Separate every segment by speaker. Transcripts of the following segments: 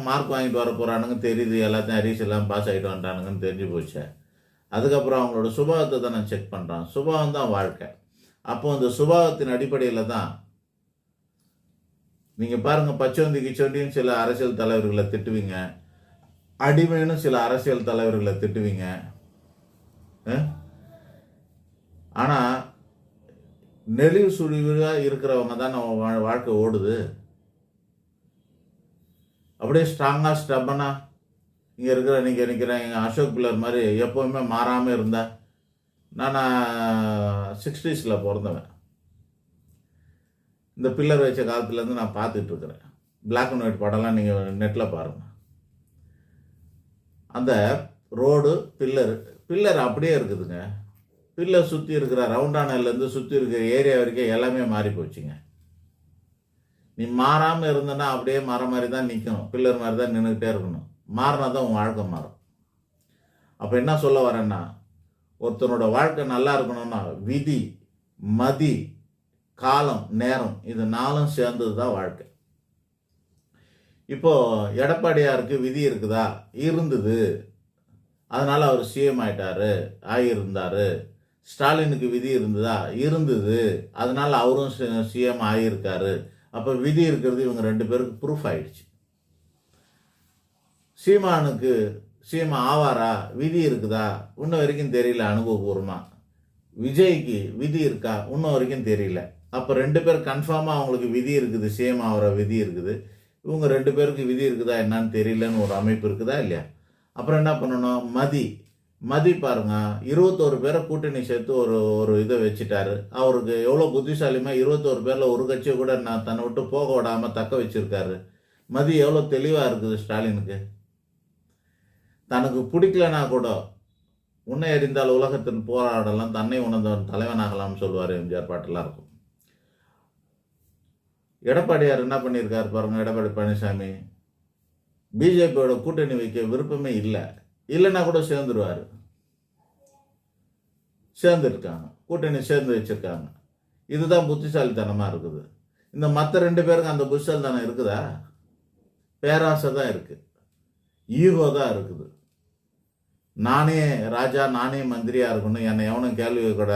Speaker 1: Mark வாங்கிட்டு வர போகிறானுங்க தெரியுது, எல்லாத்தையும் அரியர்ஸ் எல்லாம் பாஸ் ஆகிட்டு வந்துட்டானுங்கன்னு தெரிஞ்சு போச்சு. அதுக்கப்புறம் அவங்களோட சுபாவத்தை தான் நான் செக் பண்ணுறான். சுபாவம் தான் வாழ்க்கை. அப்போ அந்த சுபாவத்தின் அடிப்படையில் தான் நீங்கள் பாருங்கள், பச்சோந்தி கிச்சோண்டின்னு சில அரசியல் தலைவர்களை திட்டுவீங்க, அடிமைன்னு சில அரசியல் தலைவர்களை திட்டுவீங்க. ஆனால் நெளிவு சுழிவாக இருக்கிறவங்க தான் நம்ம வாழ்க்கை ஓடுது. அப்படியே ஸ்ட்ராங்காக ஸ்டப்பனாக இங்கே இருக்கிற நீங்கள் நிற்கிறேன் எங்கள் அசோக் பில்லர் மாதிரி எப்போவுமே மாறாமல் இருந்தா. நான் 60s பிறந்தவன். இந்த பில்லர் வச்ச காலத்துலேருந்து நான் பார்த்துட்ருக்குறேன். பிளாக் அண்ட் ஒயிட் படம்லாம் நீங்கள் நெட்டில் பாருங்கள். அந்த ரோடு பில்லர் அப்படியே இருக்குதுங்க. பில்லர் சுற்றி இருக்கிற ரவுண்டானிலேருந்து சுற்றி இருக்கிற ஏரியா வரைக்கும் எல்லாமே மாறி போச்சுங்க. நீ மாறாமல் இருந்தனா அப்படியே மரம் மாதிரி தான் நிற்கணும், பில்லர் மாதிரி தான் நின்றுக்கிட்டே இருக்கணும். மாறினா தான் உன் வாழ்க்கை மாறும். அப்போ என்ன சொல்ல வரேன்னா, ஒருத்தனோட வாழ்க்கை நல்லா இருக்கணும்னா விதி, மதி, காலம், நேரம் இது 4ம் சேர்ந்தது தான் வாழ்க்கை. இப்போ எடப்பாடியாருக்கு விதி இருக்குதா? இருந்தது, அதனால் அவர் சிஎம் ஆகியிருந்தார். ஸ்டாலினுக்கு விதி இருந்ததா? இருந்தது, அதனால் அவரும் சிஎம் ஆகியிருக்காரு. அப்போ விதி இருக்கிறது இவங்க 2 பேருக்கு ப்ரூஃப் ஆயிடுச்சு. சீமானுக்கு சிஎம் ஆவாரா? விதி இருக்குதா? இன்ன வரைக்கும் தெரியல அனுபவபூர்வமாக. விஜய்க்கு விதி இருக்கா? இன்ன வரைக்கும் தெரியல. அப்போ 2 பேர் கன்ஃபார்மாக அவங்களுக்கு விதி இருக்குது, சிஎம் ஆகிற விதி இருக்குது. இவங்க 2 பேருக்கு விதி இருக்குதா என்னன்னு தெரியலன்னு ஒரு அமைப்பு இருக்குதா இல்லையா? அப்புறம் என்ன பண்ணணும்? மதி பாருங்க, 21 பேரை கூட்டணி சேர்த்து ஒரு இதை வச்சுட்டாரு. அவருக்கு எவ்வளோ புத்திசாலிமா 21 பேரில் ஒரு கட்சியை கூட நான் தன்னை விட்டு போக விடாமல் தக்க வச்சிருக்காரு. மதி எவ்வளோ தெளிவாக இருக்குது ஸ்டாலினுக்கு. தனக்கு பிடிக்கலனா கூட உன்னை எறிந்தால் உலகத்தின் போராடலாம், தன்னை உணர்ந்தவன் தலைவனாகலாம்னு சொல்லுவார் எம்ஜிஆர் பாட்டெல்லாம் இருக்கும். எடப்பாடியார் என்ன பண்ணியிருக்காரு பாருங்க. எடப்பாடி பழனிசாமி பிஜேபியோட கூட்டணி வைக்க விருப்பமே இல்லைன்னா கூட சேர்ந்துருக்காங்க, கூட்டணி சேர்ந்து வச்சிருக்காங்க. இதுதான் புத்திசாலித்தனமாக இருக்குது. இந்த மற்ற 2 பேருக்கு அந்த புத்திசாலித்தனம் இருக்குதா? பேராசை தான் இருக்குது, ஈகோ தான் இருக்குது. நானே ராஜா, நானே மந்திரியாக இருக்கணும், என்னை எவனும் கேள்வி கூட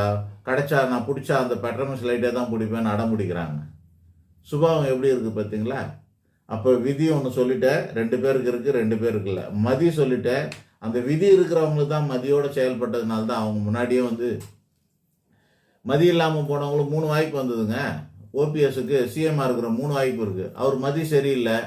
Speaker 1: கிடைச்சா நான் பிடிச்சா அந்த பெட்ரமஸ் லைட்டே தான் பிடிப்பேன்னு அடம் பிடிக்கிறாங்க. சுபாவம் எப்படி இருக்குது பார்த்தீங்களா? அப்போ விதி ஒன்று சொல்லிட்டேன், 2 பேருக்கு இருக்குது, 2 பேருக்கு இல்லை. மதி சொல்லிட்டேன், அந்த விதி இருக்கிறவங்களுக்கு தான் மதியோடு செயல்பட்டதுனால தான் அவங்க முன்னாடியே மதி இல்லாமல் போனவங்களுக்கு 3 வாய்ப்பு வந்ததுங்க. ஓபிஎஸ்க்கு சிஎம்மாக இருக்கிற 3 வாய்ப்பு இருக்குது. அவர் மதி சரியில்லை,